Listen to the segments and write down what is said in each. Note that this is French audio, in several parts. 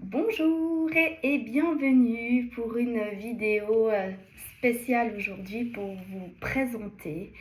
Bonjour et bienvenue pour une vidéo spéciale aujourd'hui pour vous présenter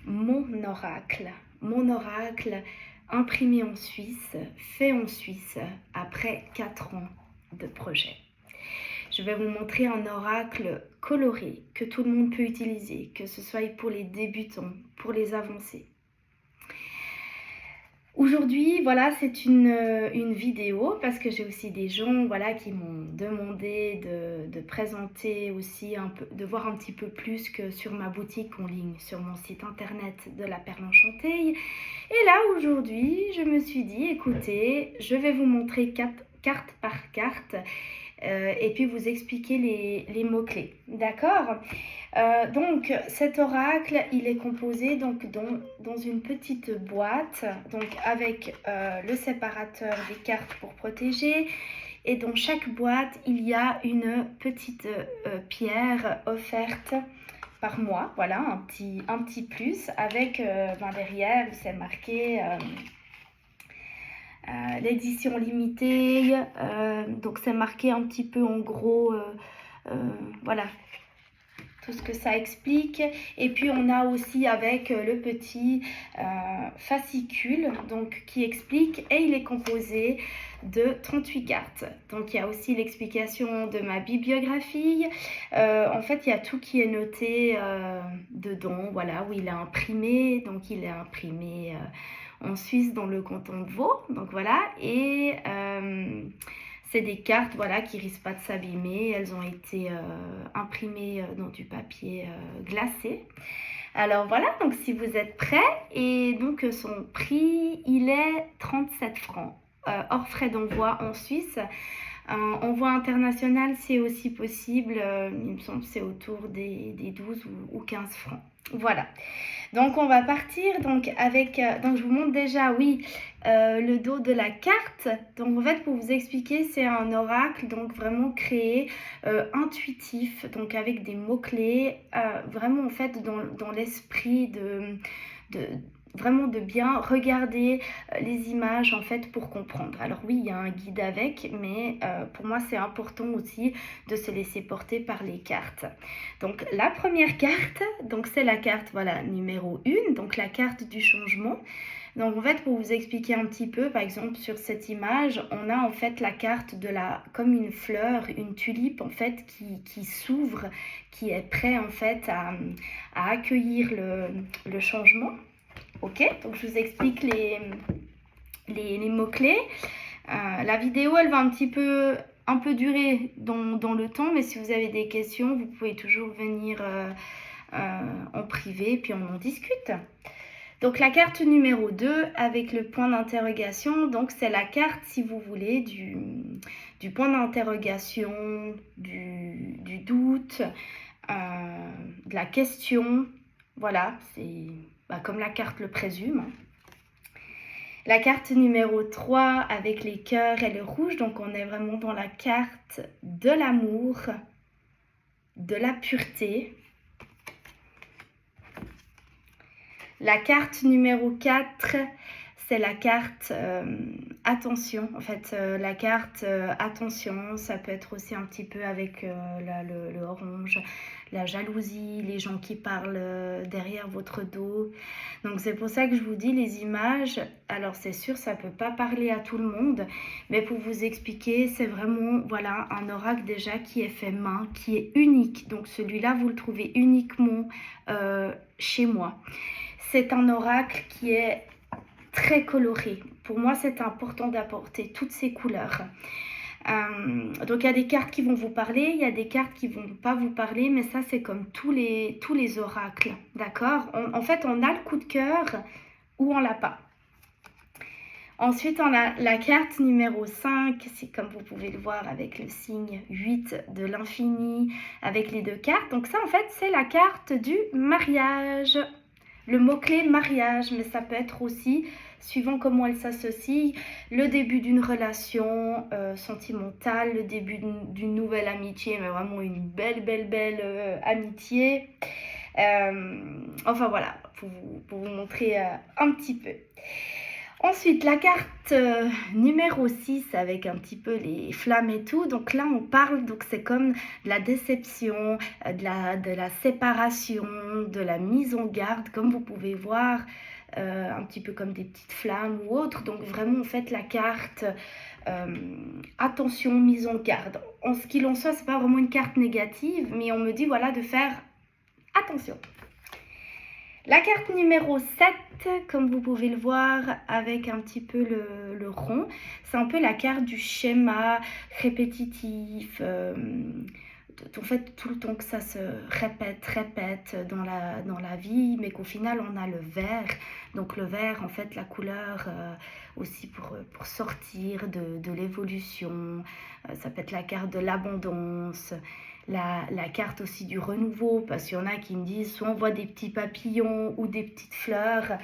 mon oracle. Mon oracle imprimé en Suisse, fait en Suisse après 4 ans de projet. Je vais vous montrer un oracle coloré que tout le monde peut utiliser, que ce soit pour les débutants, pour les avancés. Aujourd'hui, voilà, c'est une vidéo parce que j'ai aussi des gens, voilà, qui m'ont demandé de présenter aussi un peu, de voir un petit peu plus que sur ma boutique en ligne, sur mon site internet de la Perle Enchantée. Et là, aujourd'hui, je me suis dit, écoutez, je vais vous montrer carte par carte et puis vous expliquer les mots-clés. D'accord? Donc cet oracle, il est composé donc dans une petite boîte, donc avec le séparateur des cartes pour protéger. Et dans chaque boîte, il y a une petite pierre offerte par mois. Voilà, un petit plus avec derrière, c'est marqué l'édition limitée. Donc c'est marqué un petit peu en gros, voilà, tout ce que ça explique. Et puis on a aussi avec le petit fascicule donc, qui explique, et il est composé de 38 cartes. Donc il y a aussi l'explication de ma bibliographie. En fait, il y a tout qui est noté dedans, voilà, où il est imprimé. Donc il est imprimé en Suisse dans le canton de Vaud. Donc voilà, et c'est des cartes, voilà, qui risquent pas de s'abîmer. Elles ont été imprimées dans du papier glacé. Alors voilà, donc si vous êtes prêts, et donc son prix, il est 37 francs, hors frais d'envoi en Suisse. Envoi international, c'est aussi possible, il me semble que c'est autour des 12 ou 15 francs. Voilà, donc on va partir donc avec, donc je vous montre déjà, oui, le dos de la carte. Donc en fait, pour vous expliquer, c'est un oracle donc vraiment créé, intuitif, donc avec des mots-clés, vraiment en fait dans l'esprit de vraiment de bien regarder les images en fait pour comprendre. Alors oui, il y a un guide avec, mais pour moi c'est important aussi de se laisser porter par les cartes. Donc la première carte, donc c'est la carte, voilà, numéro 1, donc la carte du changement. Donc en fait, pour vous expliquer un petit peu, par exemple sur cette image, on a en fait la carte de comme une fleur, une tulipe en fait qui s'ouvre, qui est prêt en fait à accueillir le changement. Ok, donc je vous explique les mots-clés. La vidéo, elle va un peu durer dans le temps, mais si vous avez des questions, vous pouvez toujours venir en privé, puis on en discute. Donc la carte numéro 2 avec le point d'interrogation, donc c'est la carte, si vous voulez, du point d'interrogation, du doute, de la question. Voilà, c'est comme la carte le présume. La carte numéro 3 avec les cœurs et le rouge, donc on est vraiment dans la carte de l'amour, de la pureté. La carte numéro 4, c'est la carte attention. En fait, la carte attention, ça peut être aussi un petit peu avec le orange, la jalousie, les gens qui parlent derrière votre dos. Donc c'est pour ça que je vous dis les images. Alors c'est sûr, ça ne peut pas parler à tout le monde, mais pour vous expliquer, c'est vraiment, voilà, un oracle déjà qui est fait main, qui est unique. Donc celui-là, vous le trouvez uniquement chez moi. C'est un oracle qui est très coloré. Pour moi, c'est important d'apporter toutes ces couleurs. Donc, il y a des cartes qui vont vous parler, il y a des cartes qui ne vont pas vous parler, mais ça, c'est comme tous les oracles, d'accord? En fait, on a le coup de cœur ou on l'a pas. Ensuite, on a la carte numéro 5, c'est comme vous pouvez le voir avec le signe 8 de l'infini, avec les 2 cartes. Donc ça, en fait, c'est la carte du mariage. Le mot-clé mariage, mais ça peut être aussi, suivant comment elle s'associe, le début d'une relation sentimentale, le début d'une nouvelle amitié, mais vraiment une belle amitié. Enfin voilà, pour vous montrer un petit peu. Ensuite, la carte numéro 6 avec un petit peu les flammes et tout. Donc là, on parle, donc c'est comme de la déception, de la séparation, de la mise en garde, comme vous pouvez voir, un petit peu comme des petites flammes ou autres. Donc vraiment, en fait, la carte attention, mise en garde. En ce qu'il en soit, c'est pas vraiment une carte négative, mais on me dit voilà de faire attention. La carte numéro 7, comme vous pouvez le voir avec un petit peu le rond, c'est un peu la carte du schéma répétitif. En fait, tout le temps que ça se répète dans la vie, mais qu'au final, on a le vert. Donc le vert, en fait, la couleur aussi pour sortir de l'évolution. Ça peut être la carte de l'abondance. La carte aussi du renouveau, parce qu'il y en a qui me disent soit on voit des petits papillons ou des petites fleurs.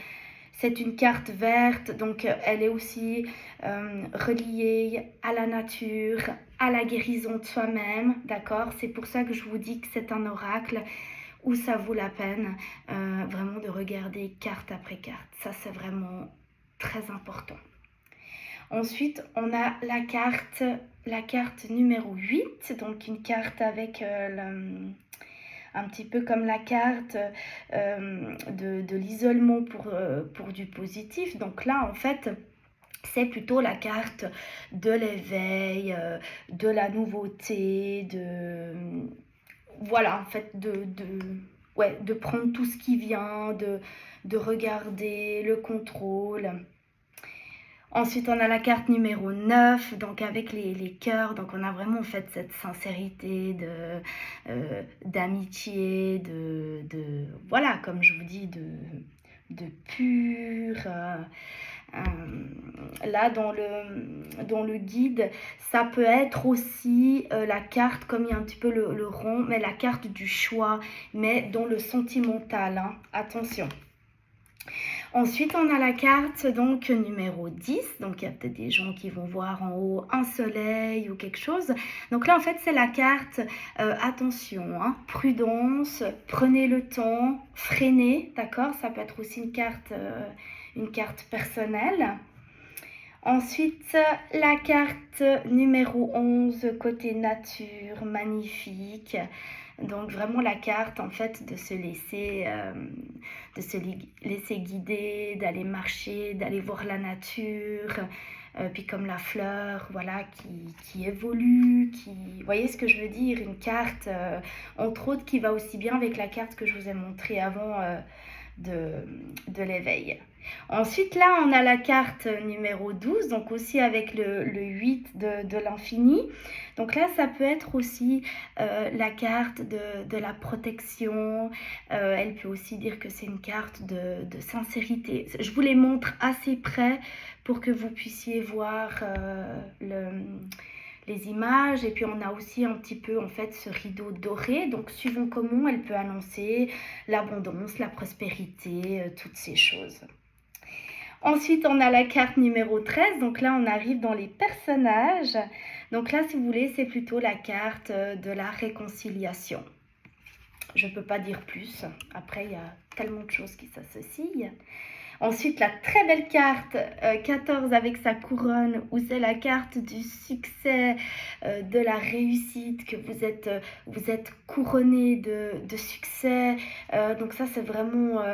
C'est une carte verte, donc elle est aussi reliée à la nature, à la guérison de soi-même, d'accord? C'est pour ça que je vous dis que c'est un oracle où ça vaut la peine vraiment de regarder carte après carte. Ça, c'est vraiment très important. Ensuite, on a la carte numéro 8, donc une carte avec un petit peu comme la carte de l'isolement pour du positif. Donc là, en fait, c'est plutôt la carte de l'éveil, de la nouveauté, voilà, en fait, ouais, de prendre tout ce qui vient, de regarder le contrôle. Ensuite, on a la carte numéro 9, donc avec les cœurs. Donc, on a vraiment en fait cette sincérité d'amitié, voilà, comme je vous dis, de pur. Là, dans le guide, ça peut être aussi la carte, comme il y a un petit peu le rond, mais la carte du choix, mais dans le sentimental, hein. Attention. Ensuite, on a la carte donc numéro 10. Donc, il y a peut-être des gens qui vont voir en haut un soleil ou quelque chose. Donc là, en fait, c'est la carte attention, hein, prudence, prenez le temps, freinez, d'accord? Ça peut être aussi une carte personnelle. Ensuite, la carte numéro 11, côté nature, magnifique. Donc vraiment la carte en fait de se laisser guider, d'aller marcher, d'aller voir la nature, puis comme la fleur, voilà, qui évolue, vous voyez ce que je veux dire, une carte entre autres qui va aussi bien avec la carte que je vous ai montrée avant de l'éveil. Ensuite, là, on a la carte numéro 12, donc aussi avec le 8 de l'infini. Donc là, ça peut être aussi la carte de la protection. Elle peut aussi dire que c'est une carte de sincérité. Je vous les montre assez près pour que vous puissiez voir les images. Et puis on a aussi un petit peu en fait ce rideau doré, donc suivant comment elle peut annoncer l'abondance, la prospérité, toutes ces choses. Ensuite, on a la carte numéro 13, donc là on arrive dans les personnages. Donc là, si vous voulez, c'est plutôt la carte de la réconciliation. Je ne peux pas dire plus, après il y a tellement de choses qui s'associent. Ensuite, la très belle carte 14 avec sa couronne, où c'est la carte du succès, de la réussite, que vous êtes couronné de succès. Donc ça, c'est vraiment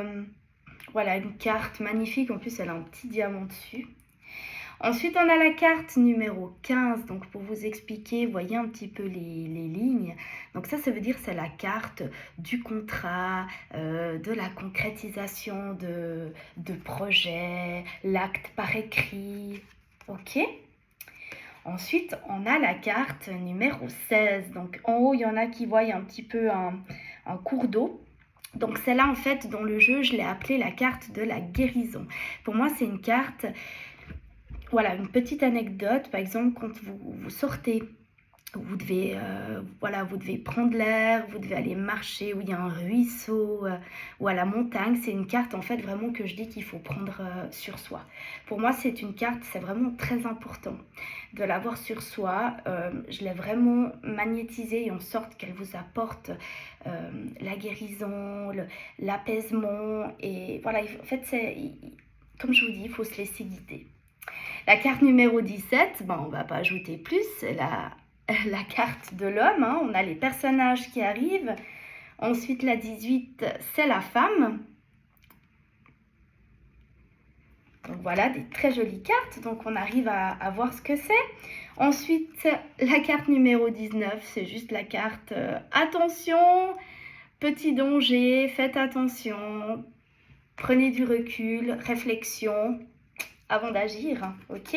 voilà, une carte magnifique. En plus, elle a un petit diamant dessus. Ensuite, on a la carte numéro 15, donc pour vous expliquer, vous voyez un petit peu les lignes. Donc ça veut dire c'est la carte du contrat, de la concrétisation de projets, l'acte par écrit, ok? Ensuite, on a la carte numéro 16. Donc en haut, il y en a qui voient un petit peu un cours d'eau. Donc celle-là, en fait, dans le jeu, je l'ai appelée la carte de la guérison. Pour moi, c'est une carte... Voilà, une petite anecdote, par exemple, quand vous sortez, vous devez, vous devez prendre l'air, vous devez aller marcher où il y a un ruisseau ou à la montagne. C'est une carte, en fait, vraiment que je dis qu'il faut prendre sur soi. Pour moi, c'est une carte, c'est vraiment très important de l'avoir sur soi. Je l'ai vraiment magnétisée en sorte qu'elle vous apporte la guérison, l'apaisement. Et voilà, en fait, comme je vous dis, il faut se laisser guider. La carte numéro 17, on ne va pas ajouter plus, c'est la carte de l'homme. Hein. On a les personnages qui arrivent. Ensuite, la 18, c'est la femme. Donc voilà, des très jolies cartes. Donc on arrive à voir ce que c'est. Ensuite, la carte numéro 19, c'est juste la carte attention, petit danger, faites attention, prenez du recul, réflexion avant d'agir, ok?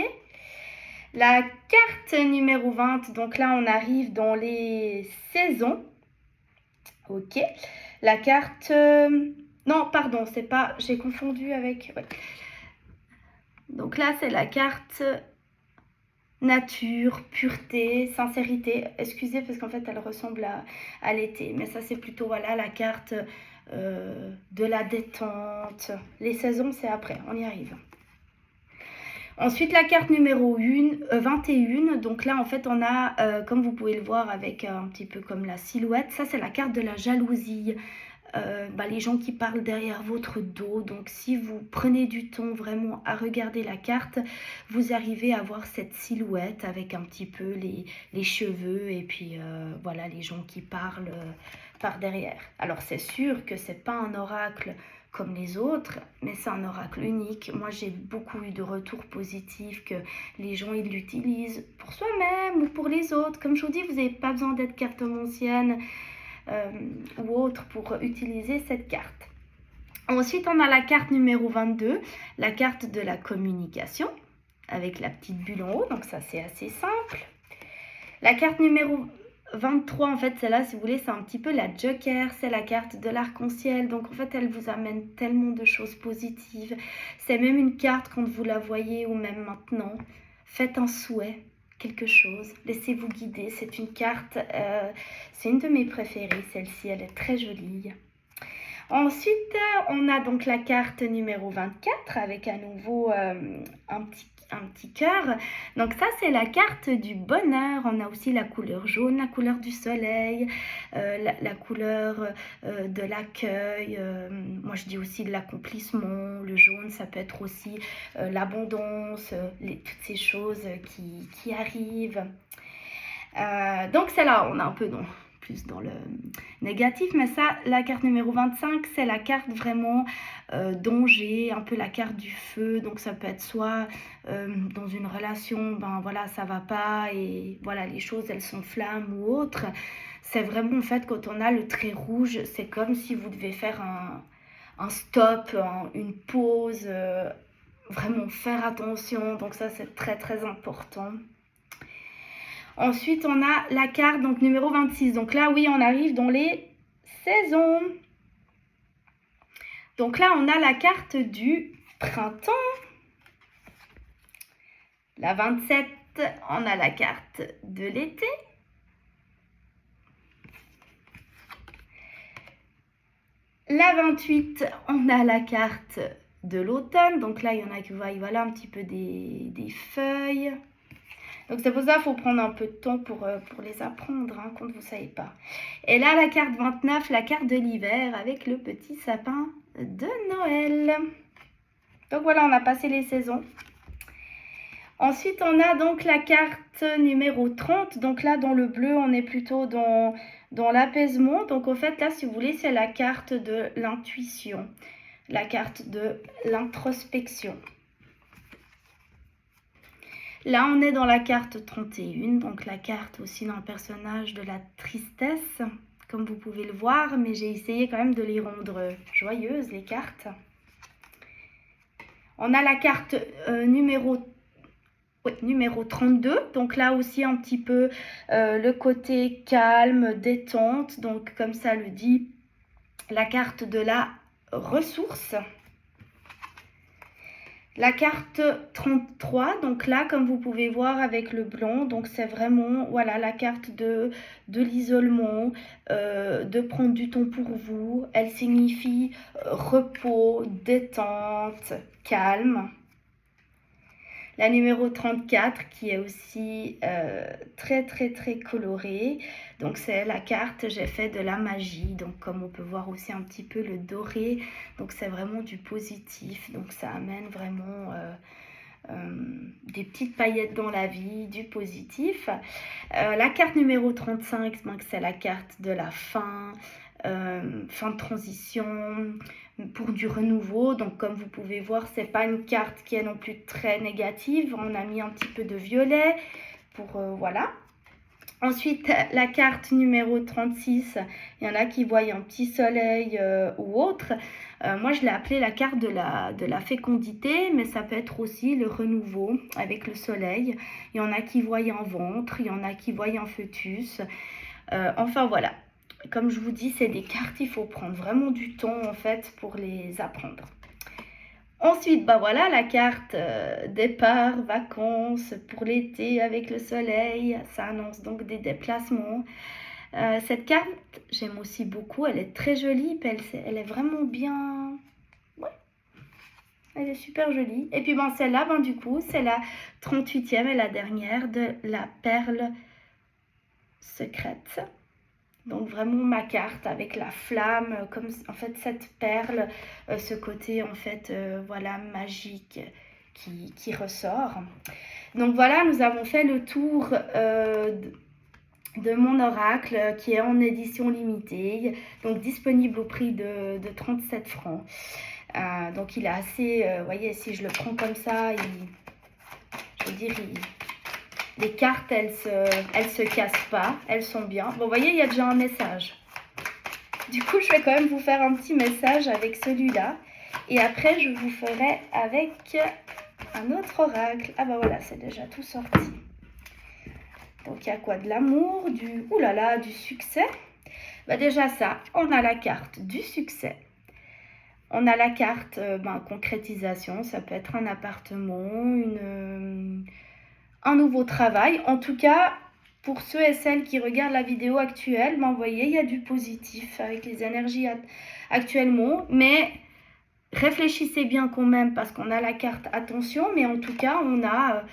La carte numéro 20, donc là on arrive dans les saisons, ok? La carte, non pardon, c'est pas, j'ai confondu avec, ouais. Donc là c'est la carte nature, pureté, sincérité. Excusez parce qu'en fait elle ressemble à l'été, mais ça c'est plutôt voilà la carte de la détente. Les saisons c'est après, on y arrive. Ensuite la carte numéro 21, donc là en fait on a, comme vous pouvez le voir avec un petit peu comme la silhouette, ça c'est la carte de la jalousie. Les gens qui parlent derrière votre dos. Donc si vous prenez du temps vraiment à regarder la carte, vous arrivez à voir cette silhouette avec un petit peu les cheveux et puis voilà les gens qui parlent par derrière. Alors c'est sûr que c'est pas un oracle comme les autres, mais c'est un oracle unique. Moi j'ai beaucoup eu de retours positifs que les gens ils l'utilisent pour soi-même ou pour les autres. Comme je vous dis, vous n'avez pas besoin d'être cartomancienne ou autre pour utiliser cette carte. Ensuite, on a la carte numéro 22, la carte de la communication, avec la petite bulle en haut, donc ça c'est assez simple. La carte numéro 23, en fait, celle-là, si vous voulez, c'est un petit peu la joker, c'est la carte de l'arc-en-ciel, donc en fait, elle vous amène tellement de choses positives. C'est même une carte quand vous la voyez ou même maintenant, faites un souhait. Quelque chose, laissez-vous guider, c'est une carte, c'est une de mes préférées, celle-ci, elle est très jolie. Ensuite, on a donc la carte numéro 24 avec à nouveau un petit cœur. Donc ça, c'est la carte du bonheur. On a aussi la couleur jaune, la couleur du soleil, la couleur de l'accueil. Moi, je dis aussi de l'accomplissement. Le jaune, ça peut être aussi l'abondance, toutes ces choses qui arrivent. Donc c'est là, on a un peu plus dans le négatif, mais ça, la carte numéro 25, c'est la carte vraiment danger, un peu la carte du feu. Donc ça peut être soit dans une relation, voilà, ça va pas et voilà, les choses elles s'enflamment ou autre. C'est vraiment en fait quand on a le trait rouge, c'est comme si vous devez faire un stop, une pause, vraiment faire attention. Donc ça c'est très très important. Ensuite, on a la carte donc numéro 26. Donc là, oui, on arrive dans les saisons. Donc là, on a la carte du printemps. La 27, on a la carte de l'été. La 28, on a la carte de l'automne. Donc là, il y en a qui voient voilà, un petit peu des feuilles. Donc c'est pour ça qu'il faut prendre un peu de temps pour les apprendre, hein, quand vous ne savez pas. Et là, la carte 29, la carte de l'hiver avec le petit sapin de Noël. Donc voilà, on a passé les saisons. Ensuite, on a donc la carte numéro 30. Donc là, dans le bleu, on est plutôt dans l'apaisement. Donc en fait, là, si vous voulez, c'est la carte de l'intuition, la carte de l'introspection. Là, on est dans la carte 31, donc la carte aussi d'un personnage de la tristesse, comme vous pouvez le voir, mais j'ai essayé quand même de les rendre joyeuses, les cartes. On a la carte numéro 32, donc là aussi un petit peu le côté calme, détente, donc comme ça le dit, la carte de la ressource. La carte 33, donc là, comme vous pouvez voir avec le blanc, donc c'est vraiment voilà, la carte de l'isolement, de prendre du temps pour vous. Elle signifie repos, détente, calme. La numéro 34 qui est aussi très très très colorée. Donc c'est la carte, j'ai fait de la magie. Donc comme on peut voir aussi un petit peu le doré. Donc c'est vraiment du positif. Donc ça amène vraiment des petites paillettes dans la vie, du positif. La carte numéro 35, donc c'est la carte de la fin. Fin de transition, pour du renouveau. Donc comme vous pouvez voir, c'est pas une carte qui est non plus très négative. On a mis un petit peu de violet pour voilà. Ensuite, la carte numéro 36, il y en a qui voient un petit soleil ou autre. Moi, je l'ai appelée la carte de la fécondité, mais ça peut être aussi le renouveau avec le soleil. Il y en a qui voient un ventre, il y en a qui voient un fœtus. Enfin, voilà. Comme je vous dis, c'est des cartes, il faut prendre vraiment du temps en fait pour les apprendre. Ensuite, bah voilà la carte départ, vacances pour l'été avec le soleil. Ça annonce donc des déplacements. Cette carte, j'aime aussi beaucoup. Elle est très jolie. Elle est vraiment bien. Ouais, elle est super jolie. Et puis ben, celle-là, ben, du coup, c'est la 38e et la dernière de la perle secrète. Donc vraiment ma carte avec la flamme, comme en fait cette perle, ce côté en fait voilà magique qui ressort. Donc voilà, nous avons fait le tour de mon oracle qui est en édition limitée, donc disponible au prix de 37 francs. Donc il est assez, vous voyez, si je le prends comme ça, je veux dire, les cartes, elles se cassent pas, elles sont bien. Bon, vous voyez, il y a déjà un message. Du coup, je vais quand même vous faire un petit message avec celui-là. Et après, je vous ferai avec un autre oracle. Ah bah voilà, c'est déjà tout sorti. Donc, il y a quoi? De l'amour, du... Ouh là là, du succès. Bah déjà ça, on a la carte du succès. On a la carte concrétisation. Ça peut être un appartement, un nouveau travail. En tout cas, pour ceux et celles qui regardent la vidéo actuelle, vous voyez, il y a du positif avec les énergies actuellement. Mais réfléchissez bien quand même parce qu'on a la carte attention. Mais en tout cas, on a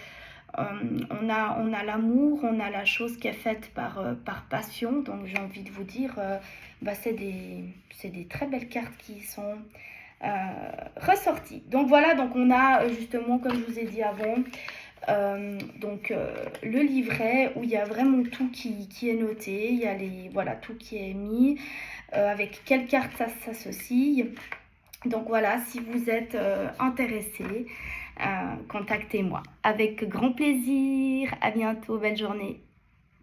l'amour, on a la chose qui est faite par passion. Donc j'ai envie de vous dire, c'est des très belles cartes qui sont ressorties. Donc voilà, donc on a justement, comme je vous ai dit avant, le livret où il y a vraiment tout qui est noté, il y a voilà, tout qui est mis, avec quelle carte ça s'associe. Donc voilà, si vous êtes intéressé, contactez-moi avec grand plaisir. À bientôt, belle journée.